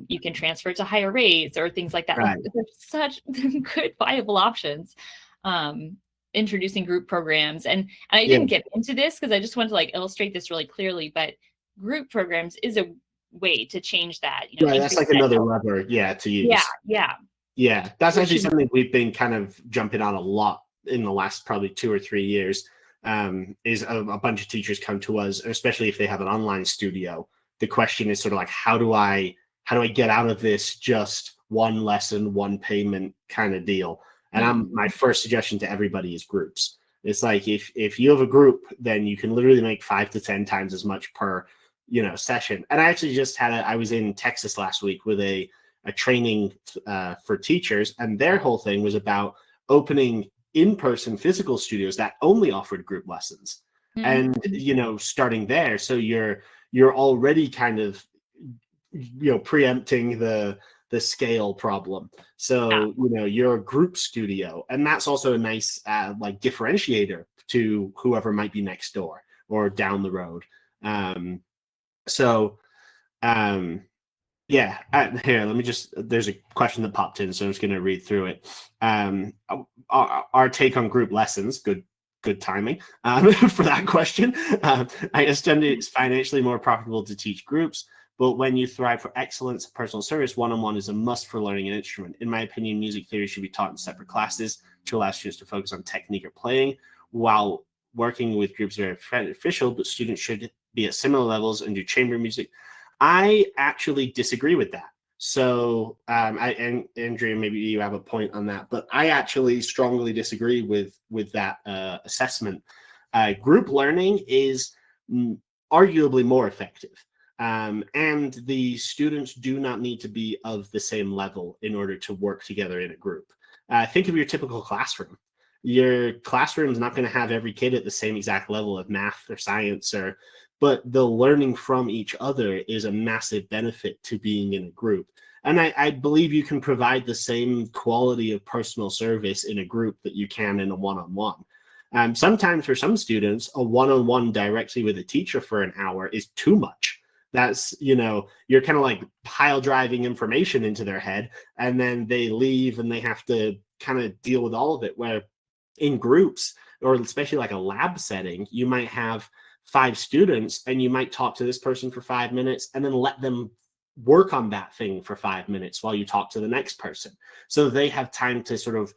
you can transfer it to higher rates or things like that. Right. Like, there's such good viable options. Introducing group programs. And I didn't get into this because I just wanted to like illustrate this really clearly, but group programs is a way to change that. Right, that's like another lever, to use. Yeah, that's actually something we've been kind of jumping on a lot in the last probably 2 or 3 years. Is a bunch of teachers come to us, especially if they have an online studio. The question is sort of like, how do I get out of this just one lesson, one payment kind of deal? And my first suggestion to everybody is groups. It's like, if you have a group, then you can literally make 5 to 10 times as much per session. And I actually just I was in Texas last week with a training for teachers, and their whole thing was about opening in-person physical studios that only offered group lessons. And, starting there, so you're already kind of, preempting the scale problem. So, you're a group studio, and that's also a nice like differentiator to whoever might be next door or down the road. Yeah, here, let me there's a question that popped in, so I'm just going to read through it. Our take on group lessons, good timing for that question. I understand it's financially more profitable to teach groups, but when you thrive for excellence, personal service, one-on-one is a must for learning an instrument. In my opinion, music theory should be taught in separate classes to allow students to focus on technique or playing, while working with groups is very beneficial, but students should be at similar levels and do chamber music. I actually disagree with that. So, and Andrea, maybe you have a point on that, but I actually strongly disagree with that assessment. Group learning is arguably more effective, and the students do not need to be of the same level in order to work together in a group. Think of your typical classroom. Your classroom is not going to have every kid at the same exact level of math or science, but the learning from each other is a massive benefit to being in a group. And I believe you can provide the same quality of personal service in a group that you can in a one-on-one. Sometimes for some students, a one-on-one directly with a teacher for an hour is too much. That's, you're kind of like pile driving information into their head, and then they leave and they have to kind of deal with all of it. Where in groups, or especially like a lab setting, you might have 5 students and you might talk to this person for 5 minutes and then let them work on that thing for 5 minutes while you talk to the next person. So they have time to sort of,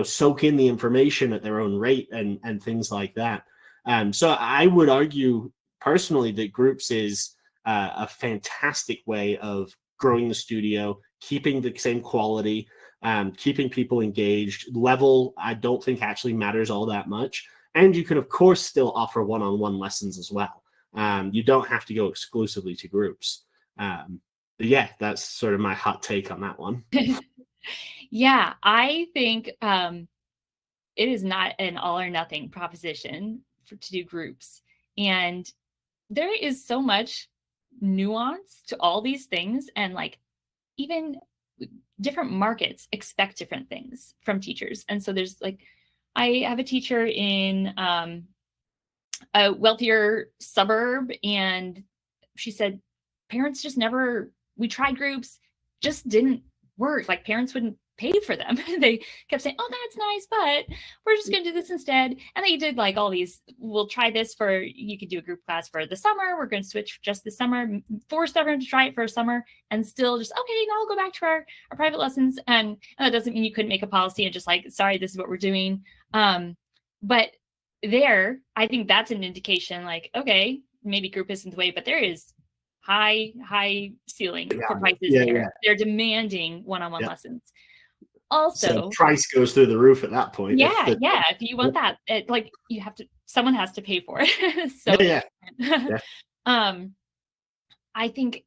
soak in the information at their own rate and things like that. So I would argue personally that groups is a fantastic way of growing the studio, keeping the same quality, keeping people engaged. Level, I don't think actually matters all that much. And you can, of course, still offer one-on-one lessons as well. You don't have to go exclusively to groups. But yeah, that's sort of my hot take on that one. Yeah, I think it is not an all or nothing proposition to do groups. And there is so much nuance to all these things. And like even different markets expect different things from teachers. And so there's like, I have a teacher in a wealthier suburb, and she said parents just never, we tried groups, just didn't work. Like parents wouldn't pay for them. They kept saying, oh, that's nice, but we're just going to do this instead. And they did like all these, we'll try this for, you could do a group class for the summer. We're going to switch just the summer, force everyone to try it for a summer, and still just, okay, now we'll go back to our private lessons. And that doesn't mean you couldn't make a policy and just like, sorry, this is what we're doing. But there, I think that's an indication like, okay, maybe group isn't the way, but there is high ceiling for prices there. Yeah. They're demanding one-on-one lessons. Also, so price goes through the roof at that point. Yeah. If you want that, like you have to, someone has to pay for it. So I think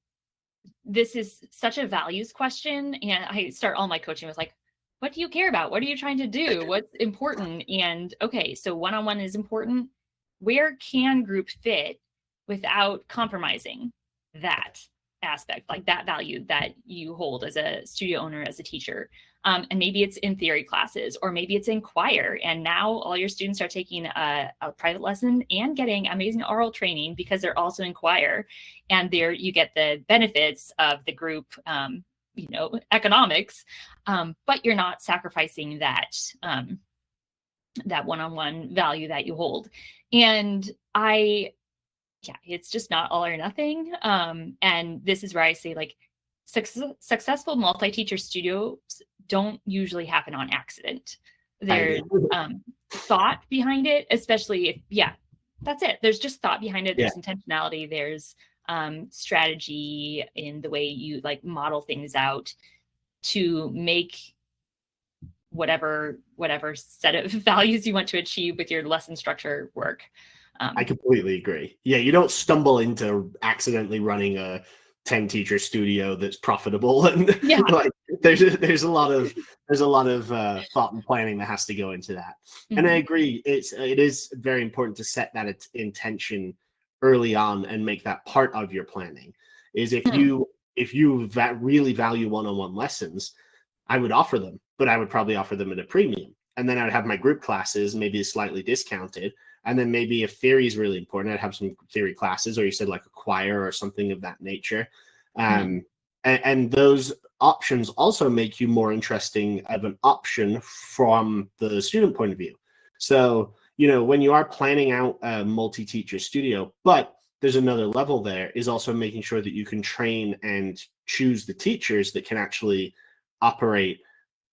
this is such a values question. And I start all my coaching with like, what do you care about? What are you trying to do? What's important? And okay, so one-on-one is important. Where can group fit without compromising that aspect, like that value that you hold as a studio owner, as a teacher? And maybe it's in theory classes, or maybe it's in choir. And now all your students are taking a private lesson and getting amazing oral training because they're also in choir. And there you get the benefits of the group, economics, but you're not sacrificing that one-on-one value that you hold. And it's just not all or nothing. And this is where I say like successful multi-teacher studios don't usually happen on accident. There's thought behind it, especially if, that's it. There's just thought behind it. There's intentionality. There's strategy in the way you like model things out to make whatever set of values you want to achieve with your lesson structure work. I completely agree. Yeah, you don't stumble into accidentally running a 10 teacher studio that's profitable, and Yeah. like there's a lot of thought and planning that has to go into that. And I agree, it is very important to set that intention early on and make that part of your planning. Is if you really value one-on-one lessons, I would offer them, but I would probably offer them at a premium, and then I would have my group classes maybe slightly discounted. And then maybe if theory is really important, I'd have some theory classes, or you said like a choir or something of that nature. And those options also make you more interesting of an option from the student point of view. So, when you are planning out a multi-teacher studio, but there's another level there, is also making sure that you can train and choose the teachers that can actually operate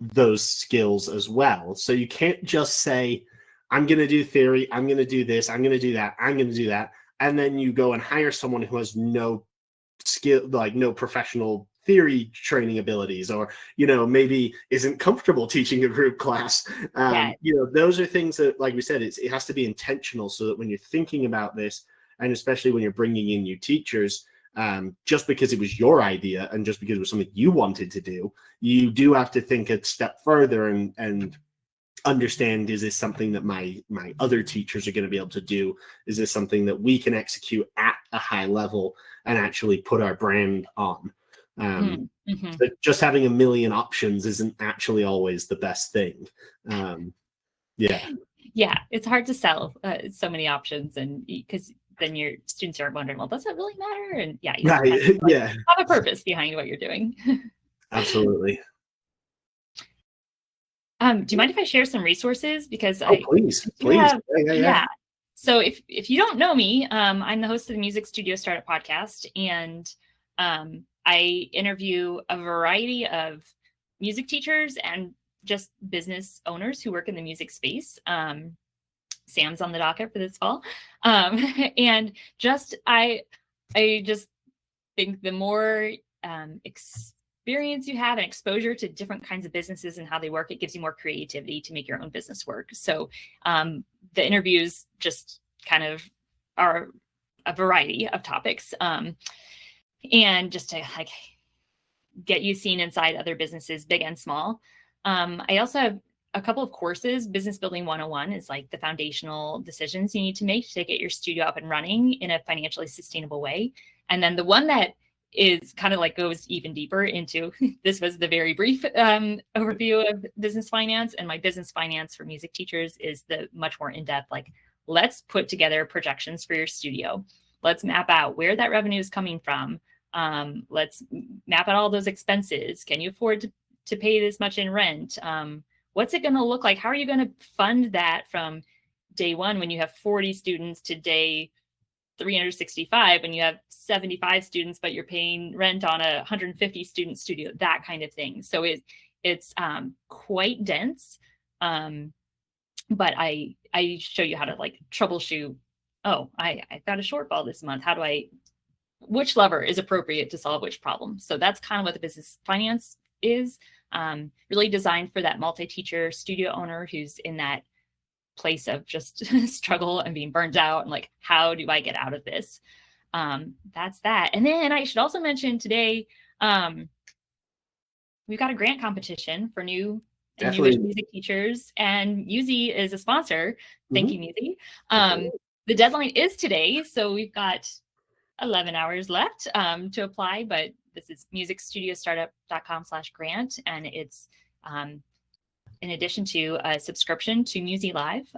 those skills as well. So you can't just say, I'm going to do theory, I'm going to do this, I'm going to do that, I'm going to do that. And then you go and hire someone who has no skill, like no professional theory training abilities, or, maybe isn't comfortable teaching a group class. Those are things that, like we said, it has to be intentional, so that when you're thinking about this, and especially when you're bringing in new teachers, just because it was your idea and just because it was something you wanted to do, you do have to think a step further and understand, is this something that my other teachers are going to be able to do? Is this something that we can execute at a high level and actually put our brand on? But just having a million options isn't actually always the best thing. It's hard to sell so many options, and because then your students are wondering, well, does it really matter? And you have to have a purpose behind what you're doing. Absolutely. Do you mind if I share some resources? Because please. So if you don't know me, I'm the host of the Music Studio Startup podcast, and I interview a variety of music teachers and just business owners who work in the music space. Sam's on the docket for this fall, and I just think the more experience you have and exposure to different kinds of businesses and how they work, it gives you more creativity to make your own business work. So the interviews just kind of are a variety of topics, and just to like get you seen inside other businesses, big and small. I also have a couple of courses. Business Building 101 is like the foundational decisions you need to make to get your studio up and running in a financially sustainable way. And then the one that is kind of like goes even deeper into, this was the very brief overview of business finance, and my business finance for music teachers is the much more in-depth, like, let's put together projections for your studio. Let's map out where that revenue is coming from. Let's map out all those expenses. Can you afford to pay this much in rent? What's it going to look like? How are you going to fund that from day one when you have 40 students to day 365, when you have 75 students, but you're paying rent on a 150 student studio, that kind of thing. So it's quite dense. But I show you how to like troubleshoot. Oh, I got a shortfall this month. Which lever is appropriate to solve which problem? So that's kind of what the business finance is, really designed for that multi-teacher studio owner who's in that place of just struggle and being burned out and like, how do I get out of this? That's that. And then I should also mention today, we've got a grant competition for new and newish music teachers, and Musi is a sponsor. Thank you, Musi. The deadline is today, so we've got 11 hours left to apply, but this is musicstudiostartup.com/grant, and it's in addition to a subscription to Musi Live.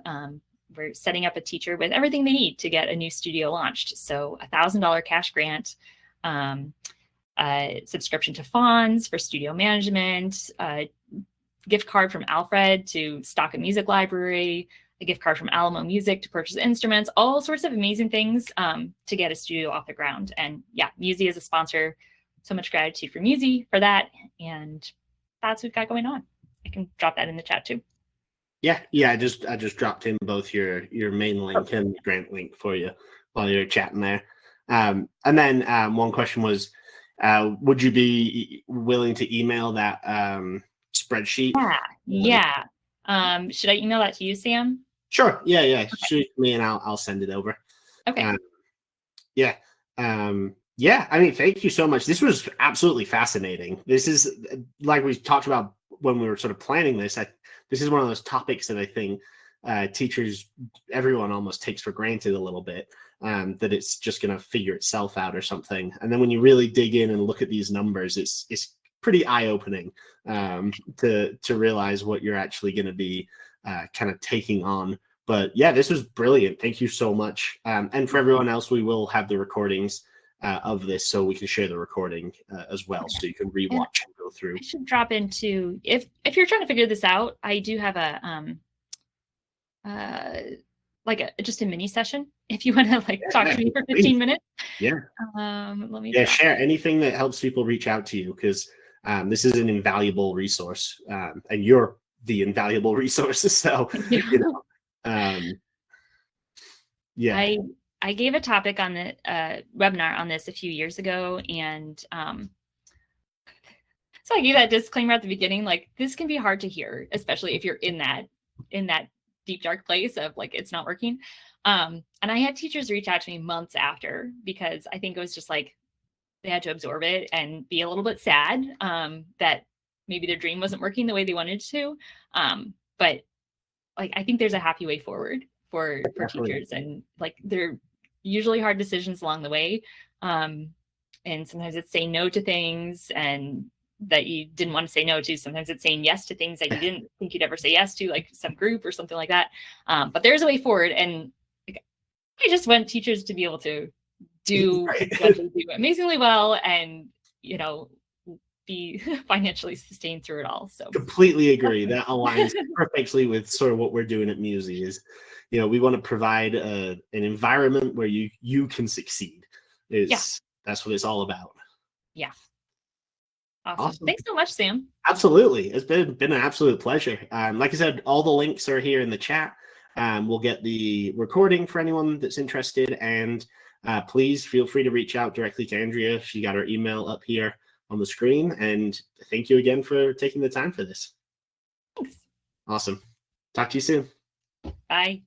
We're setting up a teacher with everything they need to get a new studio launched. So $1,000 cash grant, subscription to Fonz for studio management, gift card from Alfred to stock a music library, a gift card from Alamo Music to purchase instruments, all sorts of amazing things to get a studio off the ground. And yeah, Musi is a sponsor. So much gratitude for Musi for that. And that's what we've got going on. I can drop that in the chat too. Yeah. I just dropped in both your main link and grant link for you while you're chatting there. And then one question was, would you be willing to email that spreadsheet? Yeah. Should I email that to you, Sam? Sure. Yeah. Okay. Shoot me and I'll send it over. Okay. Yeah, I mean, thank you so much. This was absolutely fascinating. This is, like we talked about when we were sort of planning this, this is one of those topics that I think teachers, everyone almost takes for granted a little bit, that it's just going to figure itself out or something. And then when you really dig in and look at these numbers, it's pretty eye-opening, to realize what you're actually going to be kind of taking on. But yeah, this was brilliant. Thank you so much. And for everyone else, we will have the recordings of this, so we can share the recording as well, so you can rewatch and go through. I should drop into, if you're trying to figure this out, I do have a just a mini session if you want to talk to me for 15 minutes. Yeah. Let me share anything that helps people reach out to you, because this is an invaluable resource, and you're the invaluable resource. So yeah. I gave a topic on the webinar on this a few years ago, and so I gave that disclaimer at the beginning, this can be hard to hear, especially if you're in that deep dark place of it's not working. And I had teachers reach out to me months after, because I think it was just they had to absorb it and be a little bit sad that maybe their dream wasn't working the way they wanted to. But I think there's a happy way forward for teachers, and they're usually hard decisions along the way. And sometimes it's saying no to things and that you didn't want to say no to. Sometimes it's saying yes to things that you didn't think you'd ever say yes to, like some group or something like that. But there's a way forward. And I just want teachers to be able to do what they do amazingly well, and, be financially sustained through it all. So completely agree. That aligns perfectly with sort of what we're doing at Musi. Is, we want to provide an environment where you can succeed. That's what it's all about. Yeah. Awesome. Thanks so much, Sam. Absolutely. It's been an absolute pleasure. Like I said, all the links are here in the chat. We'll get the recording for anyone that's interested, and please feel free to reach out directly to Andrea. She got her email up here on the screen. And thank you again for taking the time for this. Thanks. Awesome. Talk to you soon. Bye.